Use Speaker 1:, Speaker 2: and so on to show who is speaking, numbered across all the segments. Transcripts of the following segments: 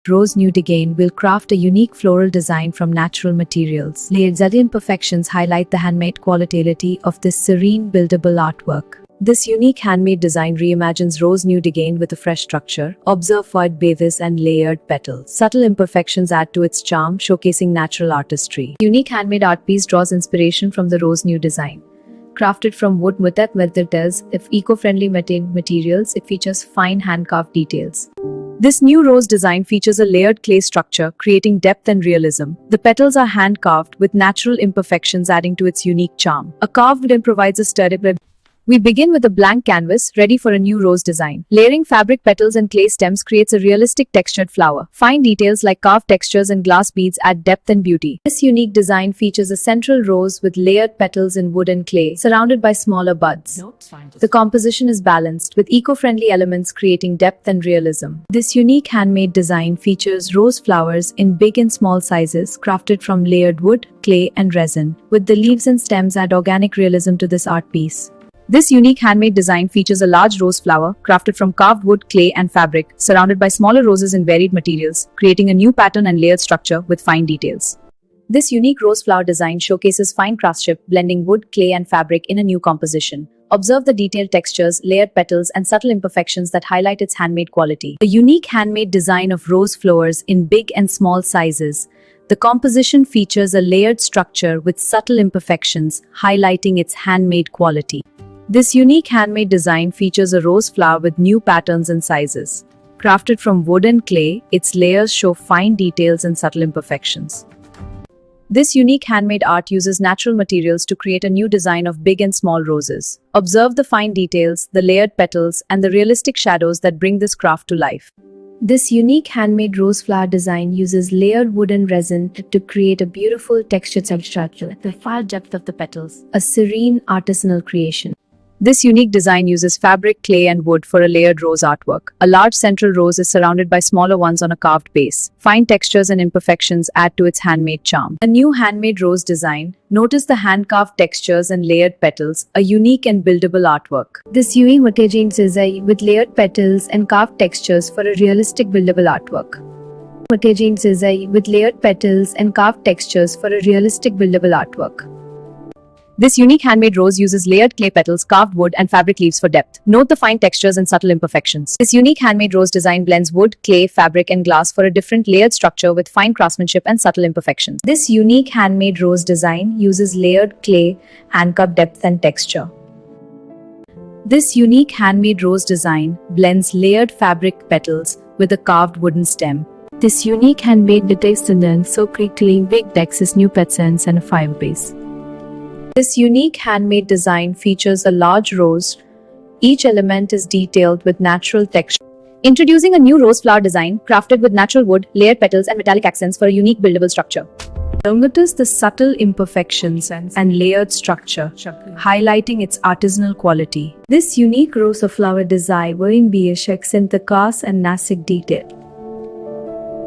Speaker 1: Rose New Degain will craft a unique floral design from natural materials. Layered imperfections highlight the handmade quality of this serene, buildable artwork. This unique handmade design reimagines Rose New Degain with a fresh structure. Observe wide bases and layered petals. Subtle imperfections add to its charm, showcasing natural artistry. The unique handmade art piece draws inspiration from the Rose New design. Crafted from wood with eco-friendly materials, it features fine hand-carved details. This new rose design features a layered clay structure, creating depth and realism. The petals are hand-carved, with natural imperfections adding to its unique charm. A carved wood provides a sturdy. We begin with a blank canvas, ready for a new rose design. Layering fabric petals and clay stems creates a realistic textured flower. Fine details like carved textures and glass beads add depth and beauty. This unique design features a central rose with layered petals in wood and clay, surrounded by smaller buds. The composition is balanced, with eco-friendly elements creating depth and realism. This unique handmade design features rose flowers in big and small sizes, crafted from layered wood, clay, and resin. With the leaves and stems add organic realism to this art piece. This unique handmade design features a large rose flower, crafted from carved wood, clay, and fabric, surrounded by smaller roses in varied materials, creating a new pattern and layered structure with fine details. This unique rose flower design showcases fine craftsmanship, blending wood, clay, and fabric in a new composition. Observe the detailed textures, layered petals, and subtle imperfections that highlight its handmade quality. A unique handmade design of rose flowers in big and small sizes. The composition features a layered structure with subtle imperfections, highlighting its handmade quality. This unique handmade design features a rose flower with new patterns and sizes. Crafted from wood and clay, its layers show fine details and subtle imperfections. This unique handmade art uses natural materials to create a new design of big and small roses. Observe the fine details, the layered petals, and the realistic shadows that bring this craft to life. This unique handmade rose flower design uses layered wood and resin to create a beautiful textured substructure. The fine depth of the petals, a serene artisanal creation. This unique design uses fabric, clay, and wood for a layered rose artwork. A large central rose is surrounded by smaller ones on a carved base. Fine textures and imperfections add to its handmade charm. A new handmade rose design. Notice the hand-carved textures and layered petals, a unique and buildable artwork. This unique design with layered petals and carved textures for a realistic buildable artwork. Design with layered petals and carved textures for a realistic buildable artwork. This unique handmade rose uses layered clay petals, carved wood, and fabric leaves for depth. Note the fine textures and subtle imperfections. This unique handmade rose design blends wood, clay, fabric, and glass for a different layered structure with fine craftsmanship and subtle imperfections. This unique handmade rose design uses layered clay, hand-carved depth and texture. This unique handmade rose design blends layered fabric petals with a carved wooden stem. This unique handmade design so quickly big Texas new patterns and a fiber base. This unique handmade design features a large rose. Each element is detailed with natural texture. Introducing a new rose flower design, crafted with natural wood, layered petals, and metallic accents for a unique buildable structure. Notice the subtle imperfections and layered structure, highlighting its artisanal quality. This unique rose flower design will be a in the cast and nasik detail.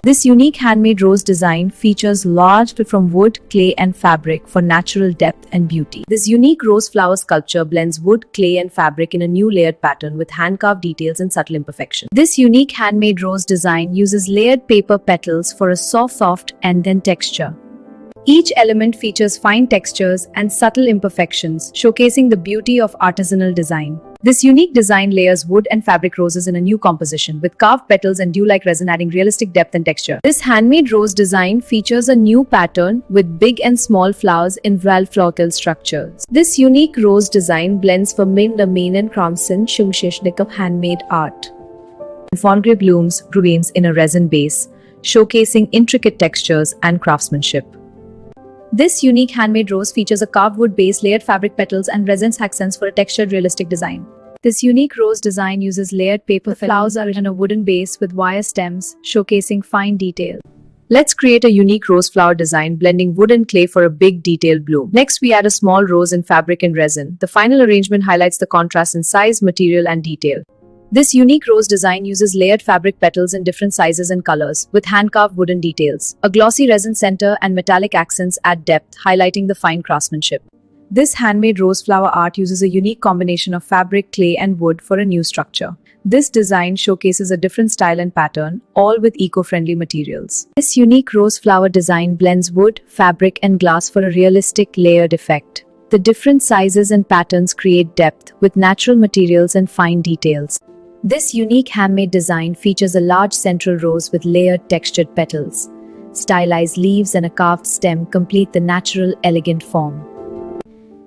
Speaker 1: This unique handmade rose design features large from wood, clay, and fabric for natural depth and beauty. This unique rose flower sculpture blends wood, clay, and fabric in a new layered pattern with hand-carved details and subtle imperfections. This unique handmade rose design uses layered paper petals for a soft and texture. Each element features fine textures and subtle imperfections, showcasing the beauty of artisanal design. This unique design layers wood and fabric roses in a new composition, with carved petals and dew-like resin adding realistic depth and texture. This handmade rose design features a new pattern with big and small flowers in floral structures. This unique rose design blends the main and crimson of handmade art. Fondry blooms remains in a resin base, showcasing intricate textures and craftsmanship. This unique handmade rose features a carved wood base, layered fabric petals, and resin accents for a textured, realistic design. This unique rose design uses layered paper flowers are in a wooden base with wire stems, showcasing fine detail. Let's create a unique rose flower design, blending wood and clay for a big detailed bloom. Next, we add a small rose in fabric and resin. The final arrangement highlights the contrast in size, material, and detail. This unique rose design uses layered fabric petals in different sizes and colors, with hand-carved wooden details. A glossy resin center and metallic accents add depth, highlighting the fine craftsmanship. This handmade rose flower art uses a unique combination of fabric, clay, and wood for a new structure. This design showcases a different style and pattern, all with eco-friendly materials. This unique rose flower design blends wood, fabric, and glass for a realistic layered effect. The different sizes and patterns create depth with natural materials and fine details. This unique handmade design features a large central rose with layered textured petals. Stylized leaves and a carved stem complete the natural, elegant form.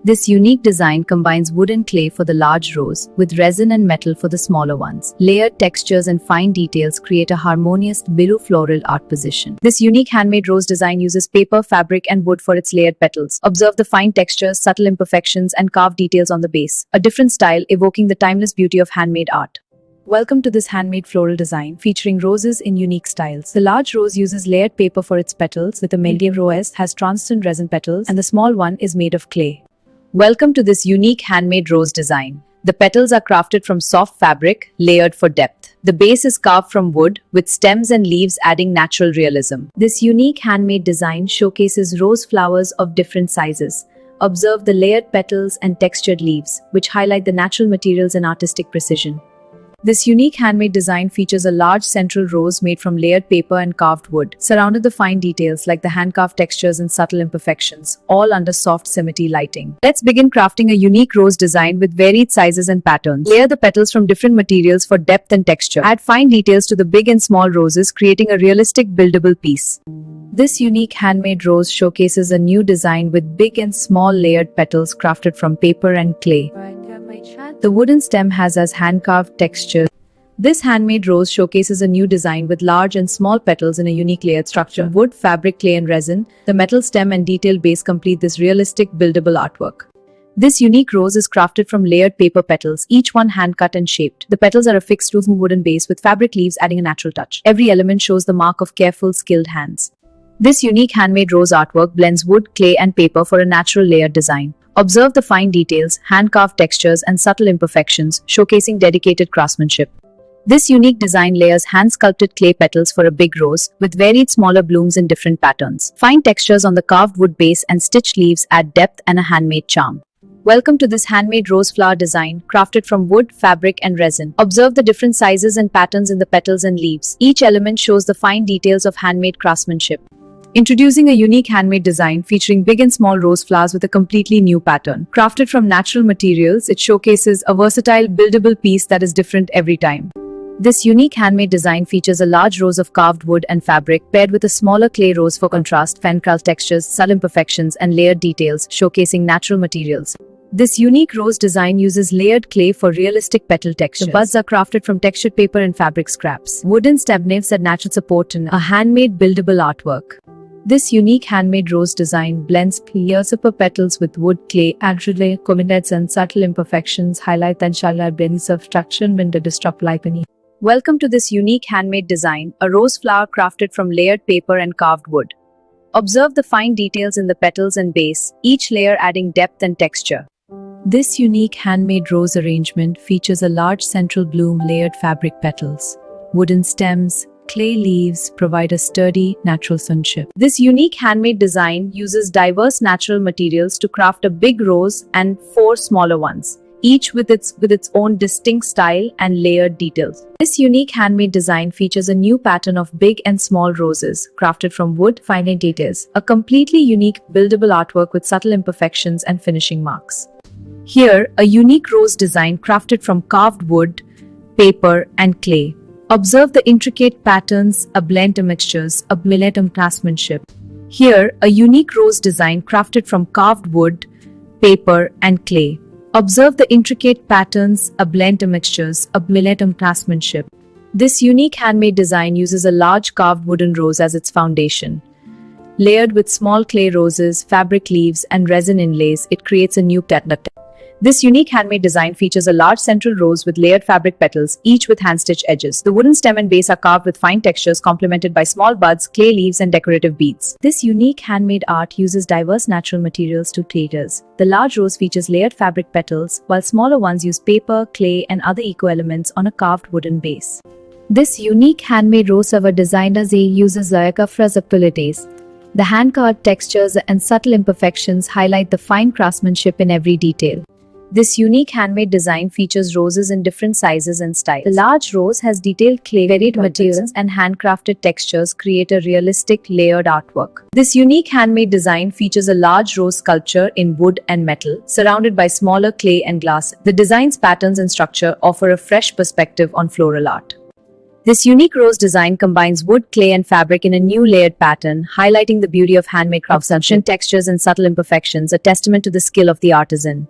Speaker 1: This unique design combines wood and clay for the large rose, with resin and metal for the smaller ones. Layered textures and fine details create a harmonious floral art position. This unique handmade rose design uses paper, fabric, and wood for its layered petals. Observe the fine textures, subtle imperfections, and carved details on the base. A different style evoking the timeless beauty of handmade art. Welcome to this handmade floral design featuring roses in unique styles. The large rose uses layered paper for its petals, with the medium rose has translucent resin petals, and the small one is made of clay. Welcome to this unique handmade rose design. The petals are crafted from soft fabric, layered for depth. The base is carved from wood, with stems and leaves adding natural realism. This unique handmade design showcases rose flowers of different sizes. Observe the layered petals and textured leaves, which highlight the natural materials and artistic precision. This unique handmade design features a large central rose made from layered paper and carved wood, surrounded by fine details like the hand-carved textures and subtle imperfections, all under soft symmetry lighting. Let's begin crafting a unique rose design with varied sizes and patterns. Layer the petals from different materials for depth and texture. Add fine details to the big and small roses, creating a realistic buildable piece. This unique handmade rose showcases a new design with big and small layered petals crafted from paper and clay. The wooden stem has as hand-carved texture. This handmade rose showcases a new design with large and small petals in a unique layered structure. Wood, fabric, clay, and resin, the metal stem and detailed base complete this realistic buildable artwork. This unique rose is crafted from layered paper petals, each one hand-cut and shaped. The petals are affixed to a wooden base with fabric leaves adding a natural touch. Every element shows the mark of careful, skilled hands. This unique handmade rose artwork blends wood, clay, and paper for a natural layered design. Observe the fine details, hand-carved textures, and subtle imperfections, showcasing dedicated craftsmanship. This unique design layers hand-sculpted clay petals for a big rose, with varied smaller blooms in different patterns. Fine textures on the carved wood base and stitched leaves add depth and a handmade charm. Welcome to this handmade rose flower design, crafted from wood, fabric, and resin. Observe the different sizes and patterns in the petals and leaves. Each element shows the fine details of handmade craftsmanship. Introducing a unique handmade design featuring big and small rose flowers with a completely new pattern. Crafted from natural materials, it showcases a versatile, buildable piece that is different every time. This unique handmade design features a large rose of carved wood and fabric paired with a smaller clay rose for contrast, fan-carved textures, subtle imperfections, and layered details, showcasing natural materials. This unique rose design uses layered clay for realistic petal textures. The buds are crafted from textured paper and fabric scraps. Wooden stem leaves add natural support and a handmade buildable artwork. This unique handmade rose design blends super petals with wood, clay, acrylic, combinates, and subtle imperfections highlight and shallow benefits of structure and the disrupt lipany. Welcome to this unique handmade design, a rose flower crafted from layered paper and carved wood. Observe the fine details in the petals and base, each layer adding depth and texture. This unique handmade rose arrangement features a large central bloom layered fabric petals. Wooden stems, clay leaves provide a sturdy, natural sunship. This unique handmade design uses diverse natural materials to craft a big rose and 4 smaller ones, each with its own distinct style and layered details. This unique handmade design features a new pattern of big and small roses, crafted from wood, fine details, a completely unique buildable artwork with subtle imperfections and finishing marks. Here, a unique rose design crafted from carved wood, paper, and clay. Observe the intricate patterns, a blend of mixtures, a millennium craftsmanship. Here, a unique rose design crafted from carved wood, paper, and clay. Observe the intricate patterns, a blend of mixtures, a millennium craftsmanship. This unique handmade design uses a large carved wooden rose as its foundation. Layered with small clay roses, fabric leaves, and resin inlays, it creates a new pattern. This unique handmade design features a large central rose with layered fabric petals, each with hand-stitched edges. The wooden stem and base are carved with fine textures complemented by small buds, clay leaves, and decorative beads. This unique handmade art uses diverse natural materials to creators. The large rose features layered fabric petals, while smaller ones use paper, clay, and other eco-elements on a carved wooden base. This unique handmade rose flower design uses abilities. The hand-carved textures and subtle imperfections highlight the fine craftsmanship in every detail. This unique handmade design features roses in different sizes and styles. The large rose has detailed clay, varied materials, and handcrafted textures create a realistic, layered artwork. This unique handmade design features a large rose sculpture in wood and metal, surrounded by smaller clay and glass. The design's patterns and structure offer a fresh perspective on floral art. This unique rose design combines wood, clay, and fabric in a new layered pattern, highlighting the beauty of handmade craftsmanship, textures, and subtle imperfections, a testament to the skill of the artisan.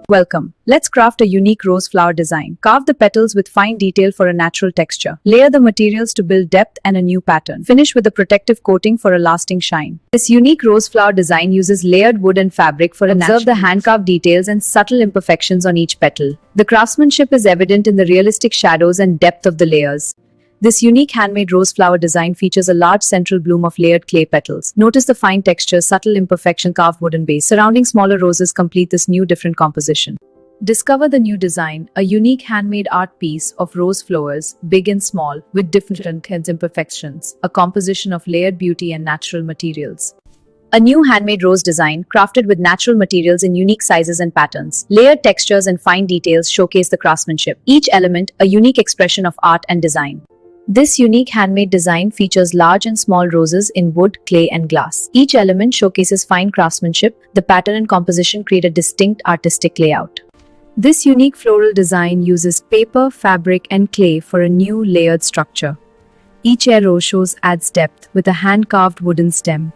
Speaker 1: Welcome. Let's craft a unique rose flower design. Carve the petals with fine detail for a natural texture. Layer the materials to build depth and a new pattern. Finish with a protective coating for a lasting shine. This unique rose flower design uses layered wood and fabric for a natural. Observe the hand-carved details and subtle imperfections on each petal. The craftsmanship is evident in the realistic shadows and depth of the layers. This unique handmade rose flower design features a large central bloom of layered clay petals. Notice the fine texture, subtle imperfection, carved wooden base. Surrounding smaller roses complete this new different composition. Discover the new design, a unique handmade art piece of rose flowers, big and small, with different imperfections, a composition of layered beauty and natural materials. A new handmade rose design, crafted with natural materials in unique sizes and patterns. Layered textures and fine details showcase the craftsmanship. Each element, a unique expression of art and design. This unique handmade design features large and small roses in wood, clay, and glass. Each element showcases fine craftsmanship. The pattern and composition create a distinct artistic layout. This unique floral design uses paper, fabric, and clay for a new layered structure. Each arrow adds depth with a hand-carved wooden stem.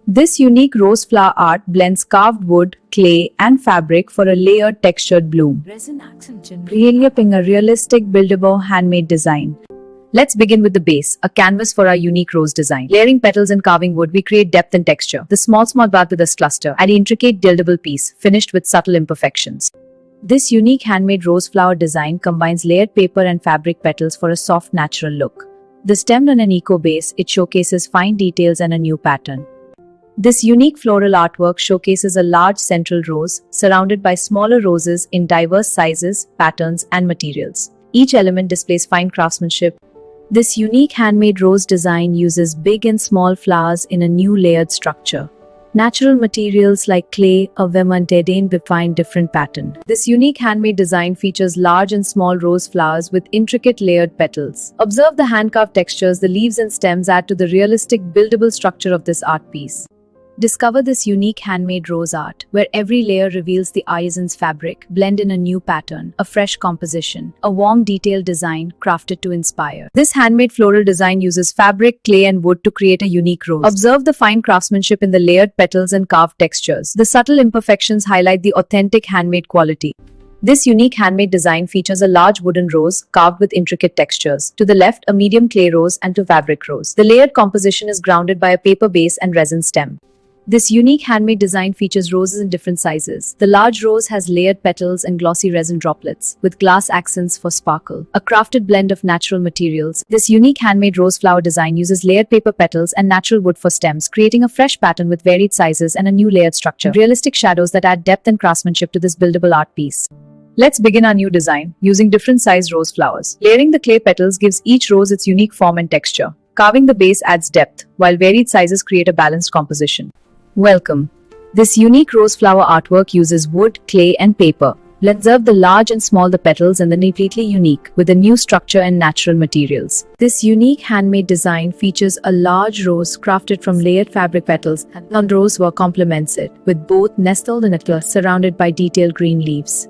Speaker 1: This unique rose flower art blends carved wood, clay, and fabric for a layered textured bloom, creating a realistic, buildable handmade design. Let's begin with the base, a canvas for our unique rose design. Layering petals and carving wood, we create depth and texture. The small bud with a cluster, an intricate buildable piece, finished with subtle imperfections. This unique handmade rose flower design combines layered paper and fabric petals for a soft, natural look. The stem on an eco base, it showcases fine details and a new pattern. This unique floral artwork showcases a large central rose, surrounded by smaller roses in diverse sizes, patterns, and materials. Each element displays fine craftsmanship. This unique handmade rose design uses big and small flowers in a new layered structure. Natural materials like clay or vermilion define different pattern. This unique handmade design features large and small rose flowers with intricate layered petals. Observe the hand-carved textures, the leaves and stems add to the realistic, buildable structure of this art piece. Discover this unique handmade rose art, where every layer reveals the artisan's fabric, blend in a new pattern, a fresh composition, a warm, detailed design crafted to inspire. This handmade floral design uses fabric, clay, and wood to create a unique rose. Observe the fine craftsmanship in the layered petals and carved textures. The subtle imperfections highlight the authentic handmade quality. This unique handmade design features a large wooden rose carved with intricate textures. To the left, a medium clay rose and to fabric rose. The layered composition is grounded by a paper base and resin stem. This unique handmade design features roses in different sizes. The large rose has layered petals and glossy resin droplets, with glass accents for sparkle. A crafted blend of natural materials. This unique handmade rose flower design uses layered paper petals and natural wood for stems, creating a fresh pattern with varied sizes and a new layered structure. Realistic shadows that add depth and craftsmanship to this buildable art piece. Let's begin our new design, using different sized rose flowers. Layering the clay petals gives each rose its unique form and texture. Carving the base adds depth, while varied sizes create a balanced composition. Welcome. This unique rose flower artwork uses wood, clay, and paper. Let's observe the large and small the petals and the neatly unique, with a new structure and natural materials. This unique handmade design features a large rose crafted from layered fabric petals, and rose were complements it, with both nestled in a cluster surrounded by detailed green leaves.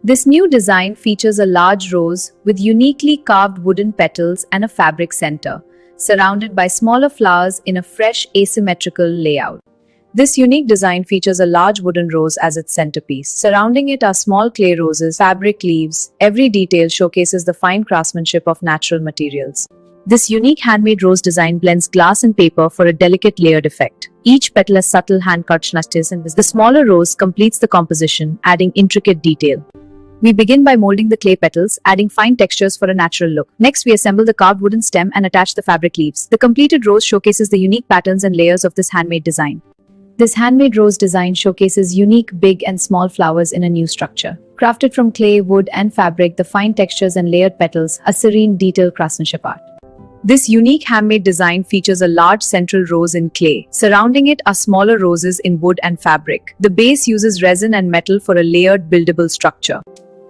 Speaker 1: This new design features a large rose with uniquely carved wooden petals and a fabric center, surrounded by smaller flowers in a fresh asymmetrical layout. This unique design features a large wooden rose as its centerpiece. Surrounding it are small clay roses, fabric leaves. Every detail showcases the fine craftsmanship of natural materials. This unique handmade rose design blends glass and paper for a delicate layered effect. Each petal has subtle hand-cut snatches, and the smaller rose completes the composition, adding intricate detail. We begin by molding the clay petals, adding fine textures for a natural look. Next, we assemble the carved wooden stem and attach the fabric leaves. The completed rose showcases the unique patterns and layers of this handmade design. This handmade rose design showcases unique big and small flowers in a new structure. Crafted from clay, wood, and fabric, the fine textures and layered petals, a serene, detailed craftsmanship art. This unique handmade design features a large central rose in clay. Surrounding it are smaller roses in wood and fabric. The base uses resin and metal for a layered buildable structure.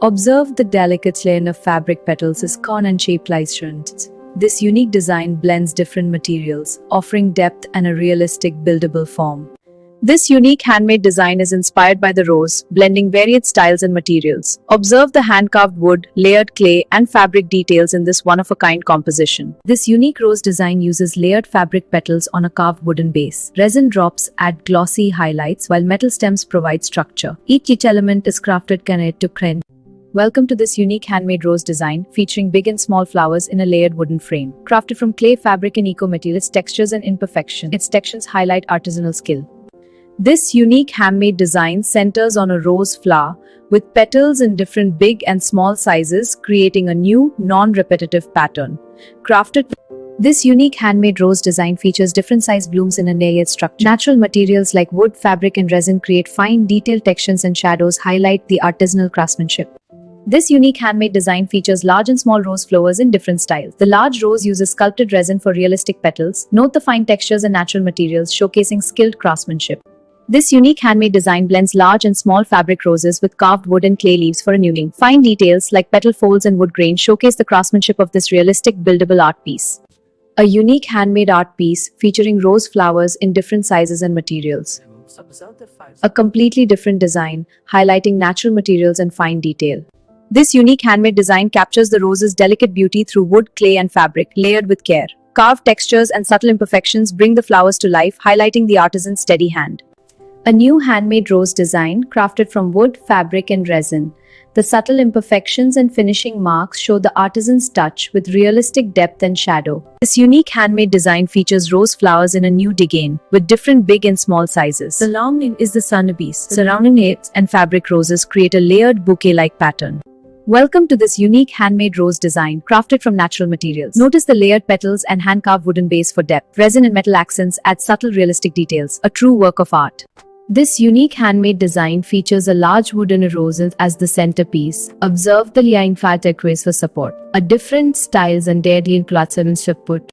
Speaker 1: Observe the delicate layering of fabric petals is cone and shaped like shrines. This unique design blends different materials, offering depth and a realistic buildable form. This unique handmade design is inspired by the rose, blending varied styles and materials. Observe the hand-carved wood, layered clay, and fabric details in this one-of-a-kind composition. This unique rose design uses layered fabric petals on a carved wooden base. Resin drops add glossy highlights, while metal stems provide structure. Each element is crafted connected to crane. Welcome to this unique handmade rose design, featuring big and small flowers in a layered wooden frame. Crafted from clay, fabric, and eco-materials, textures and imperfection. Its textures highlight artisanal skill. This unique handmade design centers on a rose flower, with petals in different big and small sizes, creating a new, non-repetitive pattern. This unique handmade rose design features different size blooms in a layered structure. Natural materials like wood, fabric, and resin create fine, detailed textures and shadows, highlight the artisanal craftsmanship. This unique handmade design features large and small rose flowers in different styles. The large rose uses sculpted resin for realistic petals. Note the fine textures and natural materials, showcasing skilled craftsmanship. This unique handmade design blends large and small fabric roses with carved wood and clay leaves for a new look. Fine details like petal folds and wood grain showcase the craftsmanship of this realistic buildable art piece. A unique handmade art piece featuring rose flowers in different sizes and materials. A completely different design, highlighting natural materials and fine detail. This unique handmade design captures the rose's delicate beauty through wood, clay, and fabric, layered with care. Carved textures and subtle imperfections bring the flowers to life, highlighting the artisan's steady hand. A new handmade rose design, crafted from wood, fabric, and resin. The subtle imperfections and finishing marks show the artisan's touch with realistic depth and shadow. This unique handmade design features rose flowers in a new design, with different big and small sizes. The long name is the sunpiece. Surrounding it and fabric roses create a layered bouquet-like pattern. Welcome to this unique handmade rose design, crafted from natural materials. Notice the layered petals and hand-carved wooden base for depth. Resin and metal accents add subtle realistic details, a true work of art. This unique handmade design features a large wooden rose as the centerpiece. Observe the line turquoise for support. A different styles and daily cloths put.